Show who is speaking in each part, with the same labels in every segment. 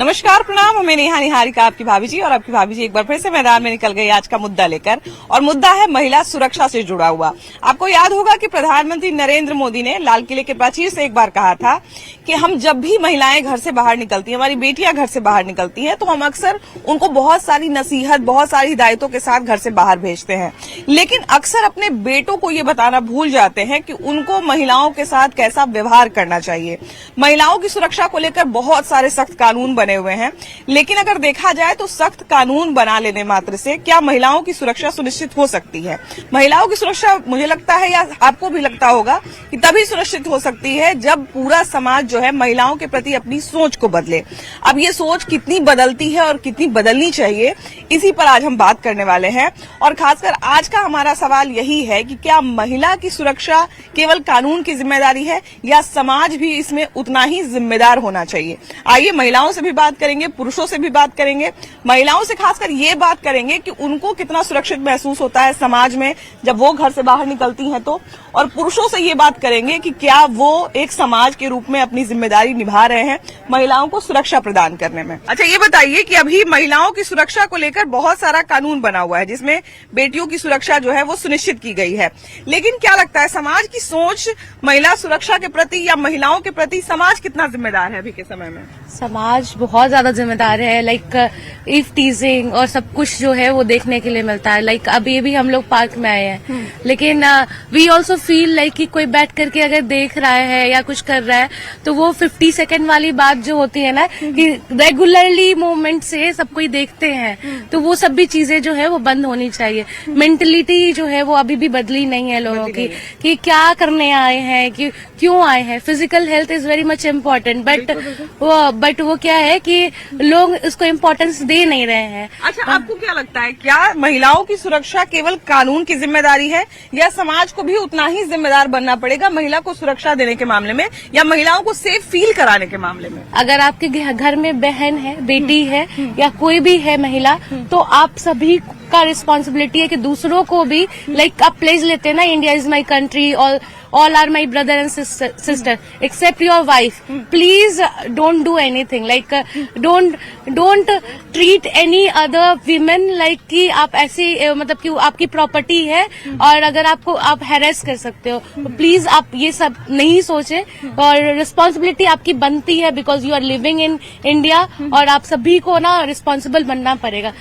Speaker 1: नमस्कार, प्रणाम। हमें नेहा निहारिका, आपकी भाभी जी। और आपकी भाभी जी एक बार फिर से मैदान में निकल गई आज का मुद्दा लेकर, और मुद्दा है महिला सुरक्षा से जुड़ा हुआ। आपको याद होगा कि प्रधानमंत्री नरेंद्र मोदी ने लाल किले के प्राचीर से एक बार कहा था कि हम जब भी महिलाएं घर से बाहर निकलती हैं, हमारी बेटियां घर से बाहर निकलती हैं, तो हम अक्सर उनको बहुत सारी नसीहत, बहुत सारी हिदायतों के साथ घर से बाहर भेजते हैं, लेकिन अक्सर अपने बेटों को ये बताना भूल जाते हैं कि उनको महिलाओं के साथ कैसा व्यवहार करना चाहिए। महिलाओं की सुरक्षा को लेकर बहुत सारे सख्त कानून बने हुए हैं, लेकिन अगर देखा जाए तो सख्त कानून बना लेने मात्र से क्या महिलाओं की सुरक्षा सुनिश्चित हो सकती है? महिलाओं की सुरक्षा, मुझे लगता है या आपको भी लगता होगा, कि तभी सुनिश्चित हो सकती है जब पूरा समाज जो है महिलाओं के प्रति अपनी सोच को बदले। अब ये सोच कितनी बदलती है और कितनी बदलनी चाहिए, इसी पर आज हम बात करने वाले हैं। और खासकर आज का हमारा सवाल यही है कि क्या महिला की सुरक्षा केवल कानून की जिम्मेदारी है या समाज भी इसमें उतना ही जिम्मेदार होना चाहिए? आइए महिलाओं से भी बात करेंगे, पुरुषों से भी बात करेंगे। महिलाओं से खासकर ये बात करेंगे कि उनको कितना सुरक्षित महसूस होता है समाज में जब वो घर से बाहर निकलती हैं तो, और पुरुषों से ये बात करेंगे कि क्या वो एक समाज के रूप में अपनी जिम्मेदारी निभा रहे हैं महिलाओं को सुरक्षा प्रदान करने में। अच्छा, ये बताइए कि अभी महिलाओं की सुरक्षा को लेकर बहुत सारा कानून बना हुआ है जिसमें बेटियों की सुरक्षा जो है वो सुनिश्चित की गई है, लेकिन क्या लगता है समाज की सोच महिला सुरक्षा के प्रति या महिलाओं के प्रति समाज कितना जिम्मेदार है अभी के समय में?
Speaker 2: समाज बहुत ज्यादा जिम्मेदार है। लाइक इफ टीजिंग और सब कुछ जो है वो देखने के लिए मिलता है। लाइक अभी भी हम लोग पार्क में आए हैं, लेकिन वी ऑल्सो फील लाइक कि कोई बैठ करके अगर देख रहा है या कुछ कर रहा है तो वो 50 सेकेंड वाली बात जो होती है ना कि रेगुलरली मूवमेंट से सब कोई देखते हैं, तो वो सब भी चीजें जो है वो बंद होनी चाहिए। मेंटलिटी जो है वो अभी भी बदली नहीं है लोगों की कि क्या करने आए हैं, कि क्यों आए हैं। Physical health is very much important, but वो क्या है कि लोग इसको इम्पोर्टेंस दे नहीं रहे हैं।
Speaker 1: अच्छा, आपको क्या लगता है, क्या महिलाओं की सुरक्षा केवल कानून की जिम्मेदारी है या समाज को भी उतना ही जिम्मेदार बनना पड़ेगा महिला को सुरक्षा देने के मामले में या महिलाओं को सेफ फील कराने के मामले में?
Speaker 2: अगर आपके घर में बहन है, बेटी है या कोई भी है महिला, तो आप सभी का रिस्पॉन्सिबिलिटी है कि दूसरों को भी, लाइक आप प्लेज लेते हैं ना, India is my country, all are my brother and sister except your wife. Please don't do anything, like don't treat any other women like कि आप ऐसी मतलब कि आपकी प्रॉपर्टी है और अगर आपको आप हैरेस कर सकते हो, तो प्लीज आप ये सब नहीं सोचे। और रिस्पॉन्सिबिलिटी आपकी बनती है because you are living in India, और आप सभी को ना रिस्पॉन्सिबल बनना पड़ेगा।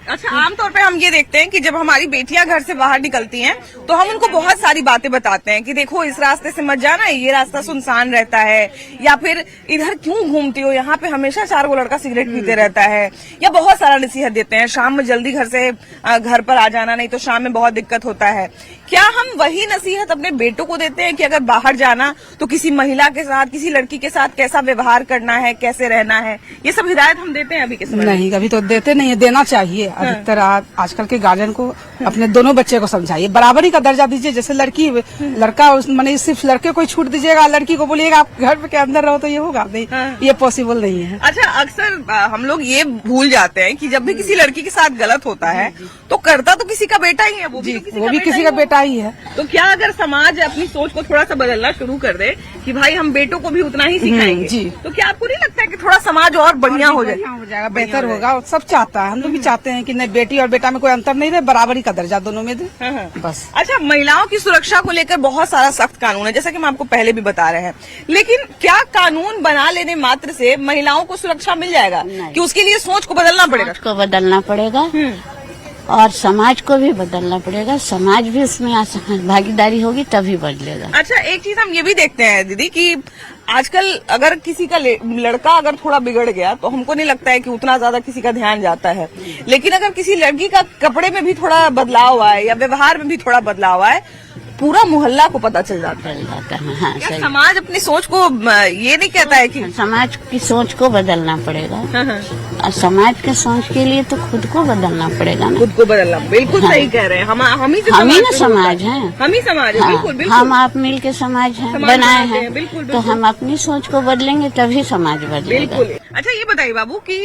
Speaker 1: अच्छा, आमतौर पे हम ये देखते हैं कि जब हमारी बेटियां घर से बाहर निकलती हैं तो हम उनको बहुत सारी बातें बताते हैं कि देखो इस रास्ते से मत जाना, ये रास्ता सुनसान रहता है, या फिर इधर क्यों घूमती हो, यहाँ पे हमेशा 4 गो लड़का सिगरेट पीते रहता है, या बहुत सारा नसीहत देते हैं, शाम में जल्दी घर पर आ जाना, नहीं तो शाम में बहुत दिक्कत होता है। क्या हम वही नसीहत अपने बेटों को देते हैं कि अगर बाहर जाना तो किसी महिला के साथ, किसी लड़की के साथ कैसा व्यवहार करना है, कैसे रहना है, ये सब हिदायत हम देते हैं अभी के समय?
Speaker 3: नहीं, कभी तो देते नहीं है, देना चाहिए। अधिकतर आजकल के गार्जियन को अपने दोनों बच्चे को समझाइए, बराबरी का दर्जा दीजिए। जैसे लड़का माने सिर्फ लड़के को ही छूट दीजिएगा, लड़की को बोलिएगा आप घर के अंदर रहो, तो ये होगा नहीं, ये पॉसिबल नहीं है।
Speaker 1: अच्छा, अक्सर हम लोग ये भूल जाते हैं कि जब भी किसी लड़की के साथ गलत होता है तो करता तो किसी का बेटा ही है, वो भी किसी का बेटा ही है। तो क्या अगर समाज अपनी सोच को थोड़ा सा बदलना शुरू कर दे कि भाई हम बेटों को भी उतना ही सिखाएंगे जी, तो क्या आपको नहीं लगता है कि थोड़ा समाज और बढ़िया हो जाएगा,
Speaker 3: बेहतर होगा? और सब चाहता है, हम लोग भी चाहते हैं कि नहीं, बेटी और बेटा में कोई अंतर नहीं रहे, बराबरी का दर्जा दोनों में दे बस। अच्छा, महिलाओं की सुरक्षा को लेकर बहुत सारा सख्त कानून है, जैसा कि हम आपको पहले भी बता रहे हैं, लेकिन क्या कानून बना लेने मात्र से महिलाओं को सुरक्षा मिल जाएगा कि उसके लिए सोच को बदलना पड़ेगा?
Speaker 4: को बदलना पड़ेगा और समाज को भी बदलना पड़ेगा। समाज भी इसमें भागीदारी होगी तभी बदलेगा।
Speaker 1: अच्छा, एक चीज हम ये भी देखते हैं दीदी कि आजकल अगर किसी का लड़का अगर थोड़ा बिगड़ गया तो हमको नहीं लगता है कि उतना ज्यादा किसी का ध्यान जाता है, लेकिन अगर किसी लड़की का कपड़े में भी थोड़ा बदलाव आए या व्यवहार में भी थोड़ा बदलाव आए, पूरा मोहल्ला को पता चल जाता है।
Speaker 4: हाँ,
Speaker 1: क्या समाज अपनी सोच को ये नहीं कहता है कि
Speaker 4: समाज की सोच को बदलना पड़ेगा? और समाज के सोच के लिए तो खुद को बदलना पड़ेगा ना।
Speaker 1: खुद को बदलना, बिल्कुल सही कह रहे हैं। हम ही
Speaker 4: ना समाज है,
Speaker 1: हम ही समाज है। बिल्कुल बिल्कुल,
Speaker 4: हम आप मिल के समाज बनाए हैं, तो हम अपनी सोच को बदलेंगे तभी समाज बदलेगा।
Speaker 1: बिल्कुल। अच्छा ये बताइए बाबू कि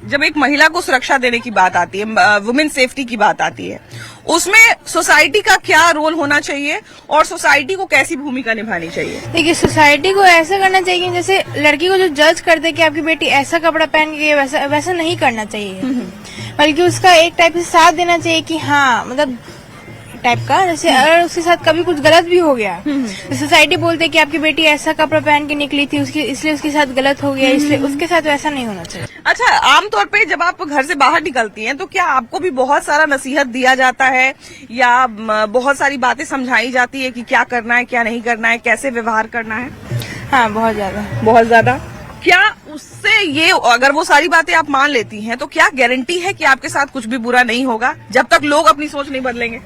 Speaker 1: जब एक महिला को सुरक्षा देने की बात आती है, वुमेन सेफ्टी की बात आती है, उसमें सोसाइटी का क्या रोल होना चाहिए और सोसाइटी को कैसी भूमिका निभानी चाहिए?
Speaker 5: देखिए, सोसाइटी को ऐसा करना चाहिए जैसे लड़की को जो जज करते कि आपकी बेटी ऐसा कपड़ा पहन के वैसा नहीं करना चाहिए, बल्कि उसका एक टाइप से साथ देना चाहिए कि हाँ मतलब टाइप का, जैसे अगर उसके साथ कभी कुछ गलत भी हो गया तो सोसाइटी बोलते कि आपकी बेटी ऐसा कपड़ा पहन के निकली थी, इसलिए उसके साथ गलत हो गया, इसलिए उसके साथ वैसा नहीं होना चाहिए।
Speaker 1: अच्छा, आमतौर पे जब आप घर से बाहर निकलती हैं तो क्या आपको भी बहुत सारा नसीहत दिया जाता है या बहुत सारी बातें समझाई जाती है कि क्या करना है, क्या नहीं करना है, कैसे व्यवहार करना है?
Speaker 5: हाँ, बहुत ज्यादा।
Speaker 1: बहुत ज्यादा। क्या उससे ये, अगर वो सारी बातें आप मान लेती हैं तो क्या गारंटी है कि आपके साथ कुछ भी बुरा नहीं होगा जब तक लोग अपनी सोच नहीं बदलेंगे?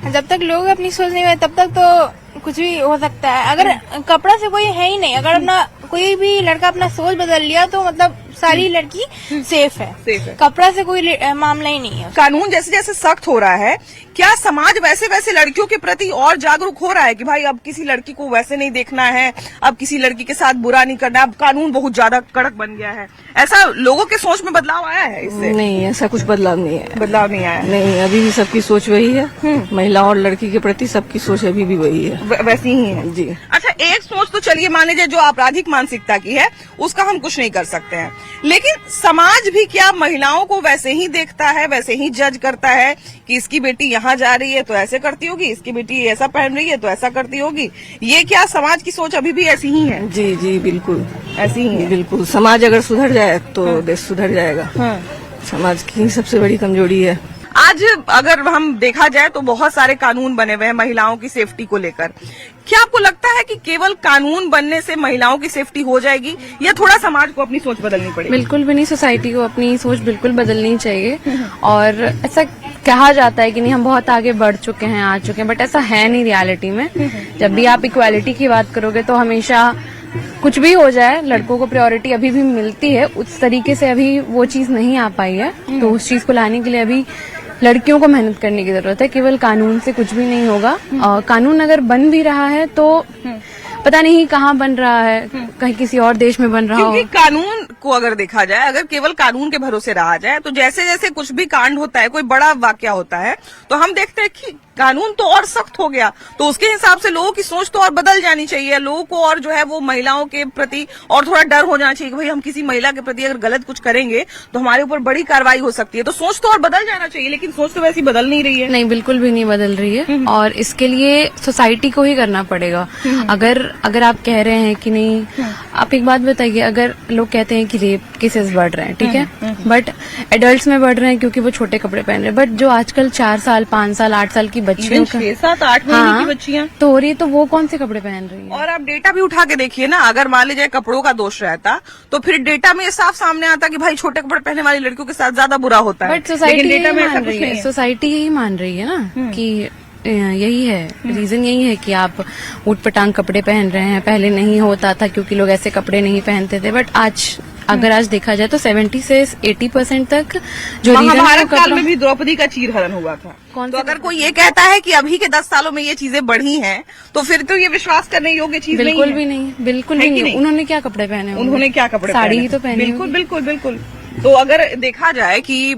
Speaker 5: जब तक लोग अपनी सोच नहीं बदलेंगे तब तक तो कुछ भी हो सकता है। अगर कपड़ा से कोई है ही नहीं, अगर अपना कोई भी लड़का अपना सोच बदल लिया तो मतलब सारी लड़की सेफ है। कपड़ा से कोई मामला ही नहीं है।
Speaker 1: कानून जैसे जैसे सख्त हो रहा है, क्या समाज वैसे वैसे लड़कियों के प्रति और जागरूक हो रहा है कि भाई अब किसी लड़की को वैसे नहीं देखना है, अब किसी लड़की के साथ बुरा नहीं करना, अब कानून बहुत ज्यादा कड़क बन गया है? ऐसा लोगों के सोच में बदलाव आया है इससे?
Speaker 3: नहीं, ऐसा कुछ बदलाव नहीं है।
Speaker 1: बदलाव नहीं आया?
Speaker 3: नहीं, अभी भी सबकी सोच वही है। महिला और लड़की के प्रति सबकी सोच अभी भी वही है,
Speaker 1: वैसी ही है
Speaker 3: जी।
Speaker 1: अच्छा, एक सोच तो चलिए माने जाए जो आपराधिक मानसिकता की है, उसका हम कुछ नहीं कर सकते हैं, लेकिन समाज भी क्या महिलाओं को वैसे ही देखता है, वैसे ही जज करता है कि इसकी बेटी यहाँ जा रही है तो ऐसे करती होगी, इसकी बेटी ऐसा पहन रही है तो ऐसा करती होगी? ये क्या समाज की सोच अभी भी ऐसी ही है?
Speaker 3: जी जी, बिल्कुल
Speaker 1: ऐसी ही है।
Speaker 3: बिल्कुल। समाज अगर सुधर जाए तो देश सुधर जाएगा। समाज की सबसे बड़ी कमजोरी है।
Speaker 1: आज अगर हम देखा जाए तो बहुत सारे कानून बने हुए हैं महिलाओं की सेफ्टी को लेकर। क्या आपको लगता है कि केवल कानून बनने से महिलाओं की सेफ्टी हो जाएगी या थोड़ा समाज को अपनी सोच बदलनी पड़ेगी?
Speaker 6: बिल्कुल भी नहीं, सोसाइटी को अपनी सोच बिल्कुल बदलनी चाहिए। और ऐसा कहा जाता है कि नहीं हम बहुत आगे बढ़ चुके हैं, आ चुके हैं, बट ऐसा है नहीं रियलिटी में। जब भी आप इक्वालिटी की बात करोगे तो हमेशा कुछ भी हो जाए लड़कों को प्रायोरिटी अभी भी मिलती है, उस तरीके से अभी वो चीज नहीं आ पाई है। तो उस चीज को लाने के लिए अभी लड़कियों को मेहनत करने की जरूरत है। केवल कानून से कुछ भी नहीं होगा। कानून अगर बन भी रहा है तो पता नहीं कहाँ बन रहा है, कहीं किसी और देश में बन रहा हो।
Speaker 1: क्योंकि कानून को अगर देखा जाए, अगर केवल कानून के भरोसे रहा जाए तो जैसे जैसे कुछ भी कांड होता है, कोई बड़ा वाकया होता है, तो हम देखते हैं कि कानून तो और सख्त हो गया, तो उसके हिसाब से लोगों की सोच तो और बदल जानी चाहिए। लोगों को और जो है वो महिलाओं के प्रति और थोड़ा डर हो जाना चाहिए कि भाई हम किसी महिला के प्रति अगर गलत कुछ करेंगे तो हमारे ऊपर बड़ी कार्रवाई हो सकती है। तो सोच तो और बदल जाना चाहिए, लेकिन सोच तो वैसी बदल नहीं रही है।
Speaker 6: नहीं, बिल्कुल भी नहीं बदल रही है। और इसके लिए सोसाइटी को ही करना पड़ेगा। अगर आप कह रहे हैं कि नहीं, आप एक बात बताइए, अगर लोग कहते हैं कि रेप केसेस बढ़ रहे हैं, ठीक है, बट एडल्ट्स में बढ़ रहे हैं क्योंकि वो छोटे कपड़े पहन रहे हैं, बट जो आजकल 4 साल 5 साल 8 साल की बच्चियों का
Speaker 1: 6, 7, 8 महीने की बच्चियां
Speaker 6: तो हो रही है, तो वो कौन से कपड़े पहन रही है?
Speaker 1: और आप डेटा भी उठा के देखिए ना, अगर मान लीजिए कपड़ों का दोष रहता तो फिर डेटा में साफ सामने आता कि भाई छोटे कपड़े पहनने वाली लड़कियों के साथ ज्यादा बुरा होता है।
Speaker 6: बट सोसाइटी
Speaker 1: डेटा में ऐसा
Speaker 6: मान
Speaker 1: कुछ
Speaker 6: रही
Speaker 1: नहीं
Speaker 6: है,
Speaker 1: है।
Speaker 6: सोसाइटी यही मान रही है ना कि यही है रीजन, यही है कि आप ऊट पटांग कपड़े पहन रहे हैं। पहले नहीं होता था क्योंकि लोग ऐसे कपड़े नहीं पहनते थे, बट अगर आज देखा जाए तो 70 से 80% तक जो रीजन
Speaker 1: महाभारत काल में भी द्रौपदी का चीरहरण हुआ था।
Speaker 6: कौन
Speaker 1: तो अगर कोई ये कहता है कि अभी के 10 सालों में ये चीजें बढ़ी हैं, तो फिर तो ये विश्वास करने योग्य चीज नहीं है।
Speaker 6: बिल्कुल भी नहीं, बिल्कुल भी नहीं। उन्होंने क्या कपड़े पहने होंगे?
Speaker 1: उन्होंने क्या कपड़े
Speaker 6: साड़ी ही तो पहनी
Speaker 1: बिल्कुल
Speaker 6: होगी।
Speaker 1: बिल्कुल बिल्कुल। तो अगर देखा जाए कि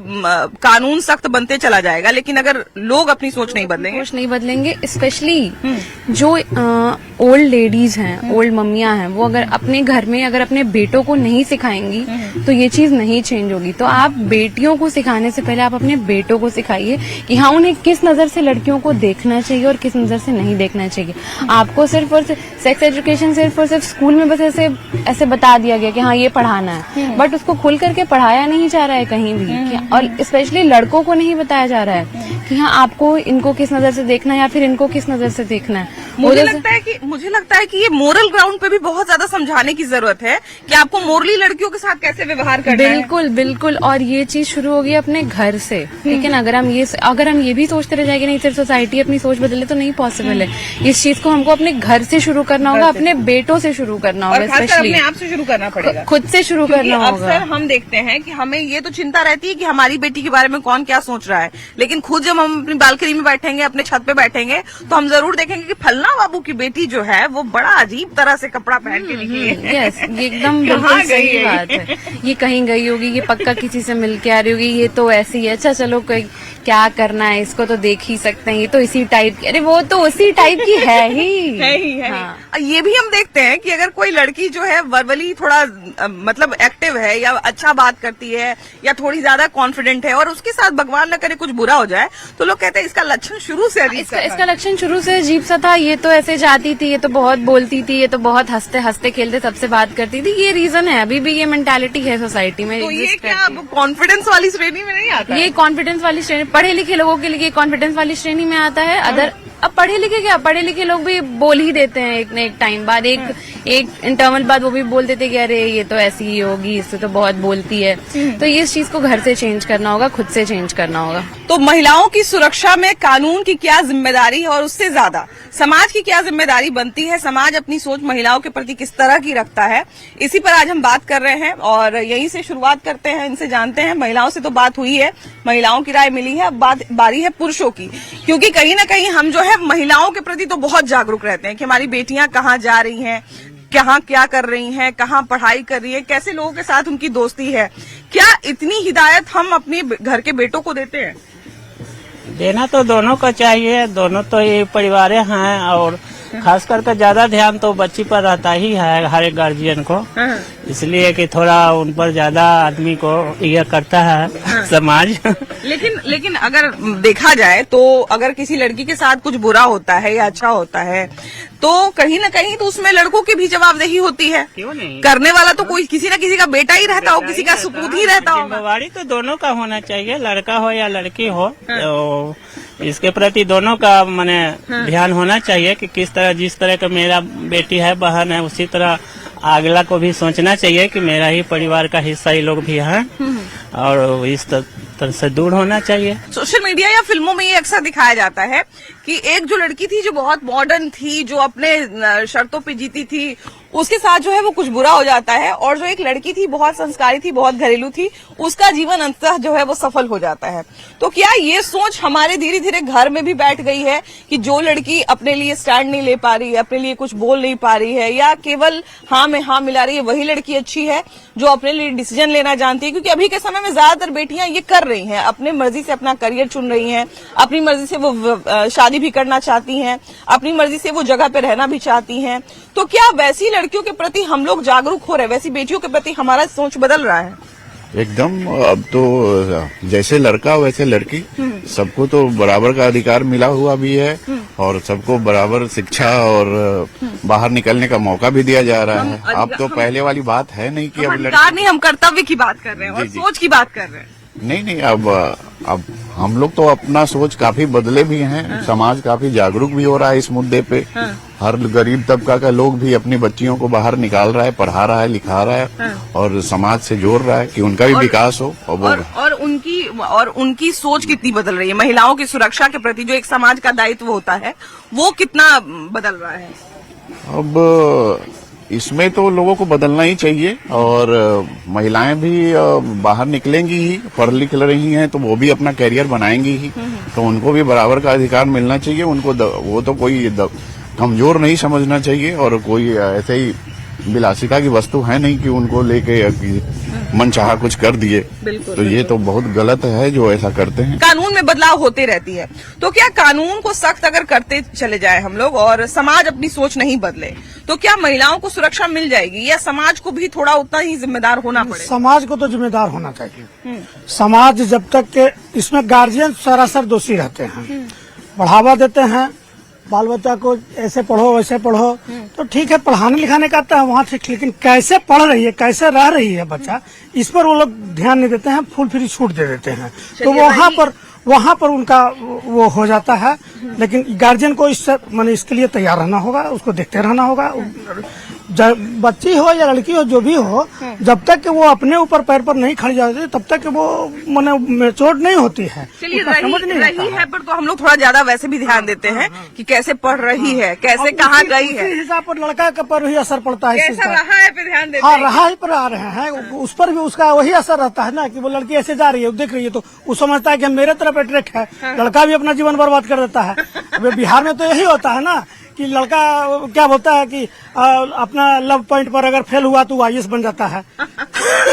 Speaker 1: कानून सख्त बनते चला जाएगा, लेकिन अगर लोग अपनी सोच नहीं बदलेंगे,
Speaker 6: सोच नहीं बदलेंगे, स्पेशली जो ओल्ड लेडीज हैं, ओल्ड मम्मियां हैं, वो अगर अपने घर में अगर अपने बेटों को नहीं सिखाएंगी तो ये चीज नहीं चेंज होगी। तो आप बेटियों को सिखाने से पहले आप अपने बेटों को सिखाइए कि हाँ उन्हें किस नजर से लड़कियों को देखना चाहिए और किस नजर से नहीं देखना चाहिए। आपको सिर्फ और सिर्फ सेक्स एजुकेशन सिर्फ और सिर्फ स्कूल में बस ऐसे बता दिया गया कि हाँ ये पढ़ाना है, बट उसको खुल करके पढ़ाया नहीं जा रहा है कहीं भी। और स्पेशली लड़कों को नहीं बताया जा रहा है कि हाँ आपको इनको किस नजर से देखना है या फिर इनको किस नजर से देखना है।
Speaker 1: मुझे लगता है कि ये मोरल ग्राउंड पे भी बहुत ज्यादा समझाने की जरूरत है कि आपको मोरली लड़कियों के साथ कैसे व्यवहार करना है।
Speaker 6: बिल्कुल बिल्कुल। और ये चीज शुरू होगी अपने घर से। लेकिन अगर हम ये भी सोचते रह जाएंगे नहीं सिर्फ सोसाइटी अपनी सोच बदले तो नहीं पॉसिबल है। इस चीज को हमको अपने घर से शुरू करना होगा, अपने बेटों से शुरू करना होगा, स्पेशली
Speaker 1: अपने आप से शुरू करना पड़ेगा,
Speaker 6: खुद से शुरू करना होगा।
Speaker 1: अक्सर हम देखते हैं कि हमें ये तो चिंता रहती है कि हमारी बेटी के बारे में कौन क्या सोच रहा है, लेकिन खुद जब हम अपनी बालकनी में बैठेंगे, अपने छत पे बैठेंगे, तो हम जरूर देखेंगे कि फलना बाबू की बेटी जो जो है वो बड़ा अजीब तरह से कपड़ा पहन के निकली है।
Speaker 6: यस, ये एकदम
Speaker 1: कहाँ
Speaker 6: बिल्कुल
Speaker 1: गई
Speaker 6: सही
Speaker 1: है
Speaker 6: बात
Speaker 1: ये?
Speaker 6: है। ये कहीं गई होगी, ये पक्का किसी से मिल के आ रही होगी, ये तो ऐसी है। अच्छा चलो, कोई क्या करना है, इसको तो देख ही सकते हैं, ये तो इसी टाइप की। अरे वो तो उसी टाइप की है ही।
Speaker 1: है ही, है
Speaker 6: हाँ।
Speaker 1: ही। ये भी हम देखते हैं कि अगर कोई लड़की जो है वर्बली थोड़ा मतलब एक्टिव है या अच्छा बात करती है या थोड़ी ज्यादा कॉन्फिडेंट है और उसके साथ भगवान न करे कुछ बुरा हो जाए तो लोग कहते हैं इसका लक्षण शुरू से अजीब सा था।
Speaker 6: इसका लक्षण शुरू से अजीब सा था। ये तो ऐसे जाती थी, ये तो बहुत बोलती थी, ये तो बहुत हंसते हंसते खेलते सबसे बात करती थी। ये रीजन है, अभी भी ये मेंटालिटी है सोसाइटी में।
Speaker 1: तो ये
Speaker 6: exist
Speaker 1: क्या
Speaker 6: करती है।
Speaker 1: अब कॉन्फिडेंस वाली श्रेणी में नहीं आता है?
Speaker 6: ये कॉन्फिडेंस वाली श्रेणी, पढ़े लिखे लोगों के लिए कॉन्फिडेंस वाली श्रेणी में आता है। अदर अब पढ़े लिखे क्या, पढ़े लिखे लोग भी बोल ही देते हैं एक न एक टाइम बाद, एक इंटरवल बाद वो भी बोल देते कि अरे ये तो ऐसी ही होगी, इससे तो बहुत बोलती है। तो ये इस चीज को घर से चेंज करना होगा, खुद से चेंज करना होगा।
Speaker 1: तो महिलाओं की सुरक्षा में कानून की क्या जिम्मेदारी है और उससे ज्यादा समाज की क्या जिम्मेदारी बनती है? समाज अपनी सोच महिलाओं के प्रति किस तरह की रखता है, इसी पर आज हम बात कर रहे हैं और यहीं से शुरुआत करते हैं, इनसे जानते हैं। महिलाओं से तो बात हुई है, महिलाओं की राय मिली है, अब बारी है पुरुषों की, क्योंकि कहीं ना कहीं हम जो है महिलाओं के प्रति तो बहुत जागरूक रहते हैं कि हमारी बेटियां कहाँ जा रही हैं, कहाँ क्या कर रही हैं, कहाँ पढ़ाई कर रही है, कैसे लोगों के साथ उनकी दोस्ती है। क्या इतनी हिदायत हम अपने घर के बेटों को देते हैं?
Speaker 7: देना तो दोनों को चाहिए, दोनों तो ये परिवार हैं और खास करके ज्यादा ध्यान तो बच्ची पर रहता ही है हर एक गार्जियन को, इसलिए कि थोड़ा उन पर ज्यादा आदमी को ये करता है समाज।
Speaker 1: लेकिन अगर देखा जाए तो अगर किसी लड़की के साथ कुछ बुरा होता है या अच्छा होता है तो कहीं ना कहीं तो उसमें लड़कों की भी जवाबदेही होती है।
Speaker 7: क्यों नहीं?
Speaker 1: करने वाला तो कोई किसी ना किसी का बेटा ही रहता हो, किसी का सुपूत ही रहता होगा।
Speaker 7: जिम्मेवारी तो दोनों का होना चाहिए, लड़का हो या लड़की हो। तो इसके प्रति दोनों का माने ध्यान होना चाहिए कि किस तरह, जिस तरह का मेरा बेटी है, बहन है, उसी तरह अगला को भी सोचना चाहिए कि मेरा ही परिवार का हिस्सा ये लोग भी हैं और इस तरह से दूर होना चाहिए।
Speaker 1: सोशल मीडिया या फिल्मों में ये अक्सर दिखाया जाता है कि एक जो लड़की थी जो बहुत मॉडर्न थी, जो अपने शर्तों पे जीती थी, उसके साथ जो है वो कुछ बुरा हो जाता है, और जो एक लड़की थी बहुत संस्कारी थी, बहुत घरेलू थी, उसका जीवन अंततः जो है वो सफल हो जाता है। तो क्या ये सोच हमारे धीरे धीरे घर में भी बैठ गई है कि जो लड़की अपने लिए स्टैंड नहीं ले पा रही है, अपने लिए कुछ बोल नहीं पा रही है या केवल हाँ में हाँ मिला रही है, वही लड़की अच्छी है जो अपने लिए डिसीजन लेना जानती है? क्योंकि अभी के समय में ज्यादातर बेटियां ये कर रही हैं, अपनी मर्जी से अपना करियर चुन रही हैं, अपनी मर्जी से वो शादी भी करना चाहती हैं, अपनी मर्जी से वो जगह पे रहना भी चाहती हैं। तो क्या वैसी लड़कियों के प्रति हम लोग जागरूक हो रहे हैं, वैसी बेटियों के प्रति हमारा सोच बदल रहा है?
Speaker 8: एकदम। अब तो जैसे लड़का वैसे लड़की, सबको तो बराबर का अधिकार मिला हुआ भी है और सबको बराबर शिक्षा और बाहर निकलने का मौका भी दिया जा रहा है। अब तो पहले वाली बात है नहीं कि अब
Speaker 1: अधिकार नहीं, हम कर्तव्य की बात कर रहे हैं और
Speaker 8: जी, जी।
Speaker 1: सोच की बात कर रहे हैं।
Speaker 8: नहीं, अब हम लोग तो अपना सोच काफी बदले भी हैं। समाज काफी जागरूक भी हो रहा है इस मुद्दे पे। हर गरीब तबका का लोग भी अपनी बच्चियों को बाहर निकाल रहा है, पढ़ा रहा है, लिखा रहा है और समाज से जोड़ रहा है कि उनका भी विकास हो।
Speaker 1: और उनकी सोच कितनी बदल रही है? महिलाओं की सुरक्षा के प्रति जो एक समाज का दायित्व होता है वो कितना बदल रहा है?
Speaker 8: अब इसमें तो लोगों को बदलना ही चाहिए और महिलाएं भी बाहर निकलेंगी ही, पढ़ लिख रही हैं तो वो भी अपना करियर बनाएंगी ही, तो उनको भी बराबर का अधिकार मिलना चाहिए। उनको वो तो कोई कमजोर नहीं समझना चाहिए और कोई ऐसे ही विलासिता की वस्तु है नहीं कि उनको लेके मनचाहा कुछ कर दिए। तो ये तो बहुत गलत है जो ऐसा करते हैं।
Speaker 1: कानून में बदलाव होते रहती है, तो क्या कानून को सख्त अगर करते चले जाए हम लोग और समाज अपनी सोच नहीं बदले तो क्या महिलाओं को सुरक्षा मिल जाएगी या समाज को भी थोड़ा उतना ही जिम्मेदार होना पड़ेगा?
Speaker 9: समाज को तो जिम्मेदार होना चाहिए। समाज जब तक के इसमें गार्जियन सरासर दोषी रहते हैं, बढ़ावा देते हैं बाल बच्चा को ऐसे पढ़ो वैसे पढ़ो, तो ठीक है पढ़ाने लिखाने का आता है वहाँ ठीक, लेकिन कैसे पढ़ रही है, कैसे रह रही है बच्चा, इस पर वो लोग ध्यान नहीं देते हैं, फुल फ्री छूट दे देते हैं। तो वहाँ पर उनका वो हो जाता है। लेकिन गार्जियन को इसके लिए तैयार रहना होगा, उसको देखते रहना होगा। बच्ची हो या लड़की हो, जो भी हो, जब तक कि वो अपने ऊपर पैर पर नहीं खड़ी जाती तब तक कि वो माने मैच्योर नहीं होती है।
Speaker 1: चलिए रही है पर तो हम लोग थोड़ा ज्यादा वैसे भी ध्यान देते हैं कि कैसे पढ़ रही है, कैसे कहाँ गई है,
Speaker 9: हिसाब पर लड़का के पर भी असर पड़ता है।
Speaker 1: कैसा रहा है पे ध्यान देते
Speaker 9: हाँ,
Speaker 1: हैं।
Speaker 9: रहा पर आ रहे हैं, उस पर भी उसका वही असर रहता है ना कि वो लड़की ऐसे जा रही है, देख रही है तो वो समझता है कि मेरे तरफ अट्रैक्ट है, लड़का भी अपना जीवन बर्बाद कर देता है। बिहार में तो यही होता है ना कि लड़का क्या बोलता है कि अपना लव पॉइंट पर अगर फेल हुआ तो आईएएस बन जाता है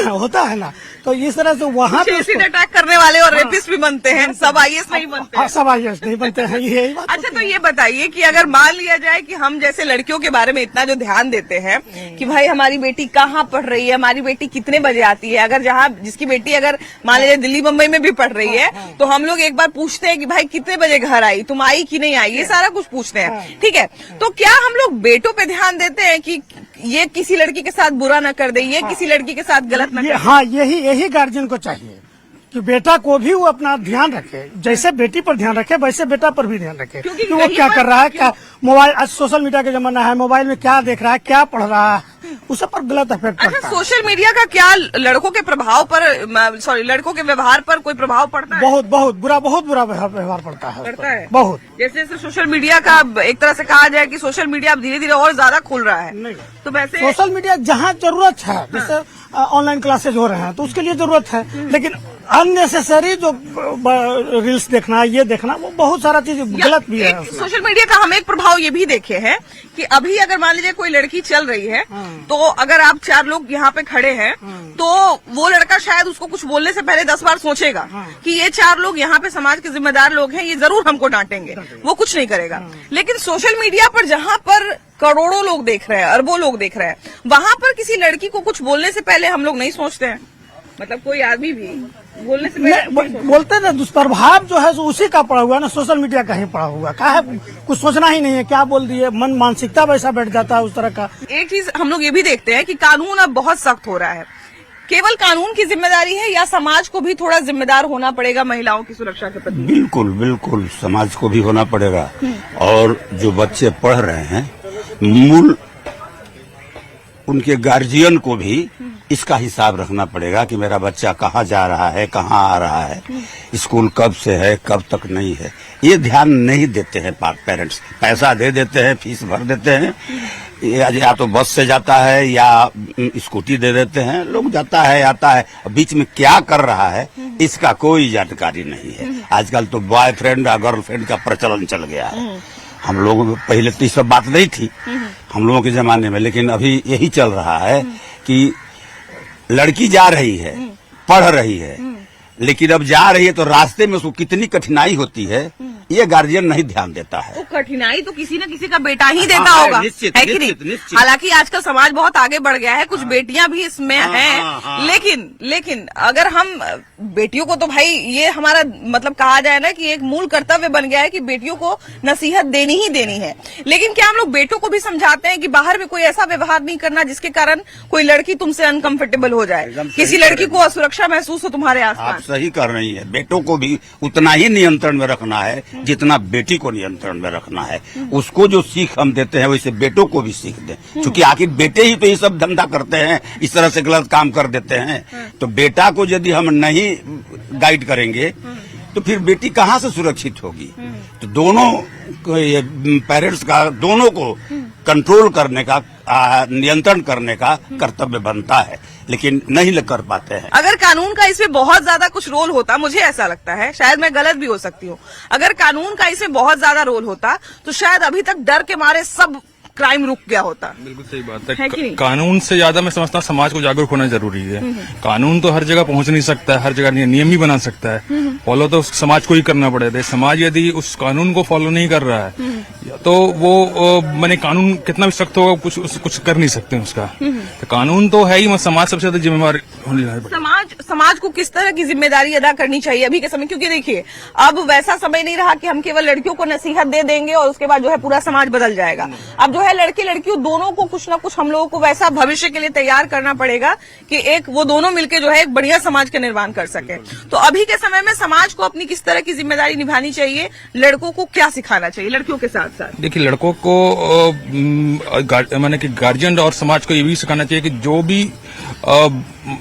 Speaker 9: होता है ना। तो इस तरह से वहाँ पे
Speaker 1: एसिड अटैक करने वाले और रेपिस्ट भी बनते हैं, सब आईएएस नहीं बनते हैं।
Speaker 9: सब आईएएस नहीं बनते हैं, यही बात।
Speaker 1: अच्छा, तो ये बताइए कि अगर मान लिया जाए कि हम जैसे लड़कियों के बारे में इतना जो ध्यान देते हैं कि भाई हमारी बेटी कहाँ पढ़ रही है, हमारी बेटी कितने बजे आती है, अगर जहाँ जिसकी बेटी अगर मान लीजिए दिल्ली मुंबई में भी पढ़ रही है तो हम लोग एक बार पूछते हैं कि भाई कितने बजे घर आई, तुम आई कि नहीं आई, ये सारा कुछ पूछते हैं, ठीक है। तो क्या हम लोग बेटों पे ध्यान देते हैं कि ये किसी लड़की के साथ बुरा न कर दे, ये किसी लड़की के साथ गलत न कर दे?
Speaker 9: हाँ, यही गार्जियन को चाहिए कि बेटा को भी वो अपना ध्यान रखे, जैसे बेटी पर ध्यान रखे वैसे बेटा पर भी ध्यान रखे कि वो क्या कर रहा है, क्या मोबाइल, आज सोशल मीडिया का जमाना है, मोबाइल में क्या देख रहा है, क्या पढ़ रहा है, उस पर गलत इफेक्ट पड़ता है।
Speaker 1: अच्छा, सोशल मीडिया का क्या लड़कों के प्रभाव पर, सॉरी, लड़कों के व्यवहार पर कोई प्रभाव पड़ता है?
Speaker 9: बहुत बुरा व्यवहार पड़ता है बहुत।
Speaker 1: जैसे जैसे सोशल मीडिया का एक तरह से कहा जाए कि सोशल मीडिया अब धीरे धीरे और ज्यादा खुल रहा है,
Speaker 9: नहीं
Speaker 1: तो वैसे
Speaker 9: सोशल मीडिया जहाँ जरूरत है, जैसे ऑनलाइन क्लासेज हो रहे हैं तो उसके लिए जरूरत है, लेकिन अननेसेसरी जो रील्स देखना, ये देखना, वो बहुत सारा चीज गलत भी है।
Speaker 1: सोशल मीडिया का हम एक प्रभाव ये भी देखे हैं कि अभी अगर मान लीजिए कोई लड़की चल रही है तो अगर आप 4 लोग यहाँ पे खड़े हैं तो वो लड़का शायद उसको कुछ बोलने से पहले 10 बार सोचेगा कि ये 4 लोग यहाँ पे समाज के जिम्मेदार लोग हैं, ये जरूर हमको डांटेंगे, वो कुछ नहीं करेगा। लेकिन सोशल मीडिया पर जहाँ पर करोड़ों लोग देख रहे हैं, अरबों लोग देख रहे हैं, वहां पर किसी लड़की को कुछ बोलने से पहले हम लोग नहीं सोचते हैं, मतलब कोई आदमी भी बोलने से पहले
Speaker 9: बोलते ना, दुष्प्रभाव जो है उसी का पड़ा हुआ है ना, सोशल मीडिया का ही पड़ा हुआ है, कुछ सोचना ही नहीं है, क्या बोल दिए, मानसिकता वैसा बैठ जाता है उस तरह का।
Speaker 1: एक चीज हम लोग ये भी देखते हैं कि कानून अब बहुत सख्त हो रहा है, केवल कानून की जिम्मेदारी है या समाज को भी थोड़ा जिम्मेदार होना पड़ेगा महिलाओं की सुरक्षा के प्रति?
Speaker 10: बिल्कुल समाज को भी होना पड़ेगा, और जो बच्चे पढ़ रहे हैं मूल उनके गार्जियन को भी इसका हिसाब रखना पड़ेगा कि मेरा बच्चा कहाँ जा रहा है, कहाँ आ रहा है, स्कूल कब से है, कब तक नहीं है, ये ध्यान नहीं देते हैं पेरेंट्स। पैसा दे देते हैं, फीस भर देते हैं, या तो बस से जाता है या स्कूटी दे देते हैं, लोग जाता है आता है, बीच में क्या कर रहा है इसका कोई जानकारी नहीं है। आजकल तो बॉयफ्रेंड और गर्लफ्रेंड का प्रचलन चल गया है। हम लोगों पहले तो ये सब बात नहीं थी हम लोगों के जमाने में, लेकिन अभी यही चल रहा है कि लड़की जा रही है, पढ़ रही है, लेकिन अब जा रही है तो रास्ते में उसको कितनी कठिनाई होती है ये गार्जियन नहीं ध्यान देता है।
Speaker 1: तो कठिनाई तो किसी न किसी का बेटा ही देता होगा,
Speaker 10: निश्चित,
Speaker 1: है कि नहीं? हालांकि आजकल समाज बहुत आगे बढ़ गया है, कुछ बेटियां भी इसमें हैं, लेकिन अगर हम बेटियों को, तो भाई ये हमारा मतलब कहा जाए ना कि एक मूल कर्तव्य बन गया है कि बेटियों को नसीहत देनी ही देनी है, लेकिन क्या हम लोग बेटों को भी समझाते हैं कि बाहर में कोई ऐसा व्यवहार नहीं करना जिसके कारण कोई लड़की तुमसे अनकंफर्टेबल हो जाए, किसी लड़की को असुरक्षा महसूस हो तुम्हारे आसपास?
Speaker 10: आप सही कर रही है, बेटों को भी उतना ही नियंत्रण में रखना है जितना बेटी को नियंत्रण में रखना है। उसको जो सीख हम देते हैं वैसे बेटों को भी सीख दें, क्योंकि आखिर बेटे ही तो ये सब धंधा करते हैं, इस तरह से गलत काम कर देते हैं। तो बेटा को यदि हम नहीं गाइड करेंगे तो फिर बेटी कहाँ से सुरक्षित होगी? तो दोनों पेरेंट्स का दोनों को कंट्रोल करने का, नियंत्रण करने का कर्तव्य बनता है, लेकिन नहीं कर पाते हैं।
Speaker 1: अगर कानून का इसमें बहुत ज्यादा कुछ रोल होता, मुझे ऐसा लगता है, शायद मैं गलत भी हो सकती हूँ, अगर कानून का इसमें बहुत ज्यादा रोल होता तो शायद अभी तक डर के मारे सब क्राइम रुक गया होता।
Speaker 11: बिल्कुल सही बात है कि कानून से ज्यादा मैं समझता हूँ समाज को जागरूक होना जरूरी है। कानून तो हर जगह पहुंच नहीं सकता है, हर जगह नियम ही बना सकता है, फॉलो तो समाज को ही करना पड़ेगा। समाज यदि उस कानून को फॉलो नहीं कर रहा है तो वो मैंने कानून कितना भी सख्त होगा कुछ कर नहीं सकते उसका। तो कानून तो है ही, समाज सबसे ज्यादा जिम्मेवार होने
Speaker 1: समाज को किस तरह की जिम्मेदारी अदा करनी चाहिए अभी के समय? क्योंकि देखिए अब वैसा समय नहीं रहा कि हम केवल लड़कियों को नसीहत दे देंगे और उसके बाद जो है पूरा समाज बदल जाएगा। अब जो है लड़के लड़कियों दोनों को कुछ ना कुछ हम लोगों को वैसा भविष्य के लिए तैयार करना पड़ेगा कि एक वो दोनों मिलकर जो है एक बढ़िया समाज का निर्माण कर सके। तो अभी के समय में समाज को अपनी किस तरह की जिम्मेदारी निभानी चाहिए, लड़कों को क्या सिखाना चाहिए लड़कियों के साथ साथ?
Speaker 11: देखिए लड़कों को माने कि गार्जियन और समाज को ये भी सिखाना चाहिए कि जो भी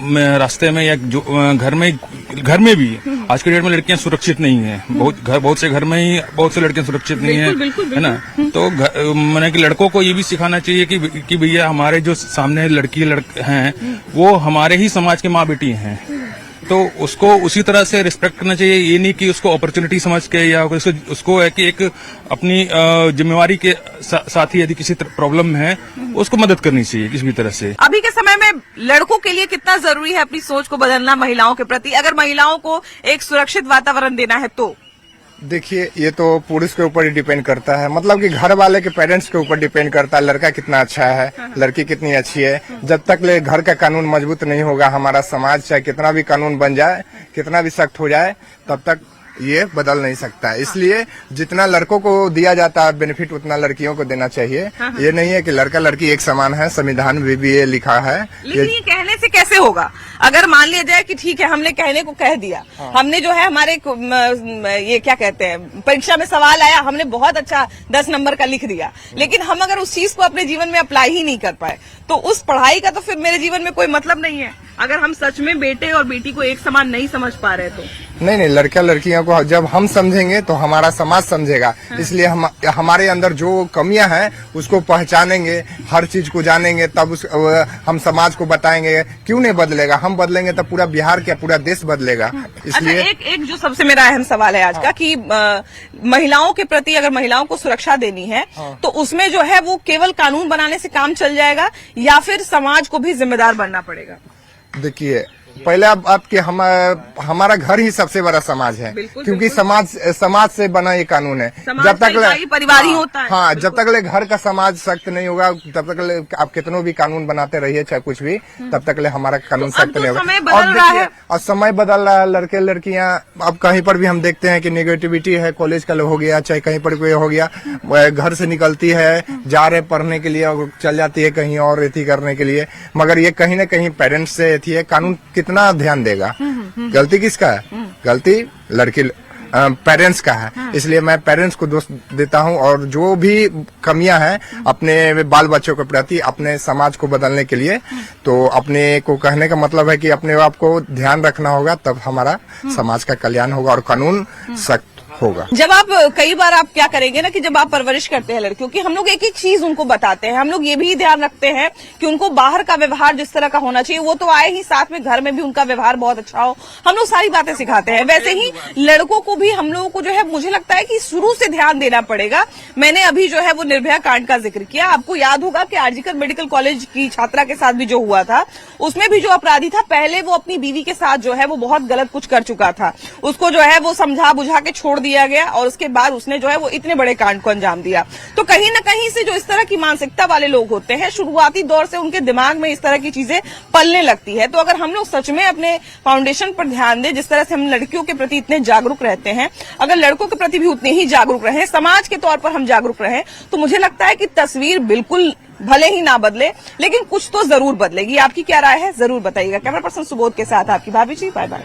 Speaker 11: रास्ते में या जो घर में भी आज के डेट में लड़कियां सुरक्षित नहीं है। बहुत से घर में ही बहुत से लड़कियां सुरक्षित नहीं है ना। तो मैंने कि लड़कों को ये भी सिखाना चाहिए कि भैया हमारे जो सामने लड़की हैं वो हमारे ही समाज के माँ बेटी हैं। तो उसको उसी तरह से रिस्पेक्ट करना चाहिए। ये नहीं कि उसको अपॉर्चुनिटी समझ के या उसको है कि एक अपनी जिम्मेवारी के साथ ही यदि किसी प्रॉब्लम है उसको मदद करनी चाहिए किसी भी तरह से।
Speaker 1: अभी के समय में लड़कों के लिए कितना जरूरी है अपनी सोच को बदलना महिलाओं के प्रति, अगर महिलाओं को एक सुरक्षित वातावरण देना है तो?
Speaker 12: देखिए, ये तो पुरुष के ऊपर ही डिपेंड करता है, मतलब कि घर वाले के पेरेंट्स के ऊपर डिपेंड करता है। लड़का कितना अच्छा है, लड़की कितनी अच्छी है। जब तक ले घर का कानून मजबूत नहीं होगा, हमारा समाज चाहे कितना भी कानून बन जाए, कितना भी सख्त हो जाए, तब तक ये बदल नहीं सकता है। इसलिए जितना लड़कों को दिया जाता है बेनिफिट, उतना लड़कियों को देना चाहिए। ये नहीं है कि लड़का लड़की एक समान है, संविधान में भी ये लिखा है।
Speaker 1: लेकिन ये कहने से कैसे होगा? अगर मान लिया जाए कि ठीक है, हमने कहने को कह दिया, हमने जो है हमारे ये क्या कहते हैं, परीक्षा में सवाल आया, हमने बहुत अच्छा 10 नंबर का लिख दिया, लेकिन हम अगर उस चीज को अपने जीवन में अप्लाई ही नहीं कर पाए, तो उस पढ़ाई का तो फिर मेरे जीवन में कोई मतलब नहीं है। अगर हम सच में बेटे और बेटी को एक समान नहीं समझ पा रहे तो
Speaker 12: नहीं, लड़का लड़कियों को जब हम समझेंगे तो हमारा समाज समझेगा। इसलिए हमारे अंदर जो कमियां हैं उसको पहचानेंगे, हर चीज को जानेंगे, तब हम समाज को बताएंगे। क्यों नहीं बदलेगा? हम बदलेंगे तब पूरा बिहार क्या पूरा देश बदलेगा। इसलिए
Speaker 1: एक जो सबसे मेरा अहम सवाल है आज का कि महिलाओं के प्रति अगर महिलाओं को सुरक्षा देनी है तो उसमें जो है वो केवल कानून बनाने से काम चल जाएगा या फिर समाज को भी जिम्मेदार बनना पड़ेगा?
Speaker 12: देखिए, पहले आपके हमारा घर ही सबसे बड़ा समाज है, क्योंकि समाज से बना ये कानून है। जब तक
Speaker 1: परिवार ही होता है।
Speaker 12: हाँ, जब तक घर का समाज सख्त नहीं होगा, तब तक आप कितनों भी कानून बनाते रहिए, चाहे कुछ भी, तब तक हमारा कानून सख्त नहीं होगा। और देखिए, और समय बदल रहा है। लड़के लड़कियां अब कहीं पर भी हम देखते हैं कि नेगेटिविटी है, कॉलेज का हो गया, चाहे कहीं पर कोई हो गया, घर से निकलती है, जा रहे पढ़ने के लिए और चल जाती है कहीं और एथी करने के लिए। मगर ये कहीं न कहीं पेरेंट्स से एथी है। कानून कितना ध्यान देगा? गलती किसका है? गलती लड़की पेरेंट्स का है। इसलिए मैं पेरेंट्स को दोष देता हूं, और जो भी कमियां हैं अपने बाल बच्चों के प्रति, अपने समाज को बदलने के लिए, तो अपने को कहने का मतलब है कि अपने आप को ध्यान रखना होगा, तब हमारा समाज का कल्याण होगा और कानून सख्त होगा।
Speaker 1: जब आप कई बार आप क्या करेंगे ना कि जब आप परवरिश करते हैं लड़कियों की, हम लोग एक एक चीज उनको बताते हैं। हम लोग ये भी ध्यान रखते हैं कि उनको बाहर का व्यवहार जिस तरह का होना चाहिए वो तो आए ही, साथ में घर में भी उनका व्यवहार बहुत अच्छा हो। हम लोग सारी बातें सिखाते हैं। वैसे ही लड़कों को भी हम लोगों को जो है, मुझे लगता है कि शुरू से ध्यान देना पड़ेगा। मैंने अभी जो है वो निर्भया कांड का जिक्र किया। आपको याद होगा कि आरजीकर मेडिकल कॉलेज की छात्रा के साथ भी जो हुआ था, उसमें भी जो अपराधी था, पहले वो अपनी बीवी के साथ जो है वो बहुत गलत कुछ कर चुका था। उसको जो है वो समझा बुझा के छोड़ दिया गया और उसके बाद उसने जो है वो इतने बड़े कांड को अंजाम दिया। तो कहीं न कहीं से जो इस तरह की मानसिकता वाले लोग होते हैं, शुरुआती दौर से उनके दिमाग में इस तरह की चीजें पलने लगती है। तो अगर हम लोग सच में अपने फाउंडेशन पर ध्यान दें, जिस तरह से हम लड़कियों के प्रति इतने जागरूक रहते हैं, अगर लड़कों के प्रति भी उतने ही जागरूक रहें, समाज के तौर पर हम जागरूक रहें, तो मुझे लगता है कि तस्वीर बिल्कुल भले ही ना बदले, लेकिन कुछ तो जरूर बदलेगी। आपकी क्या राय है, जरूर बताइएगा। कैमरा पर्सन सुबोध के साथ आपकी भाभी जी। Bye bye.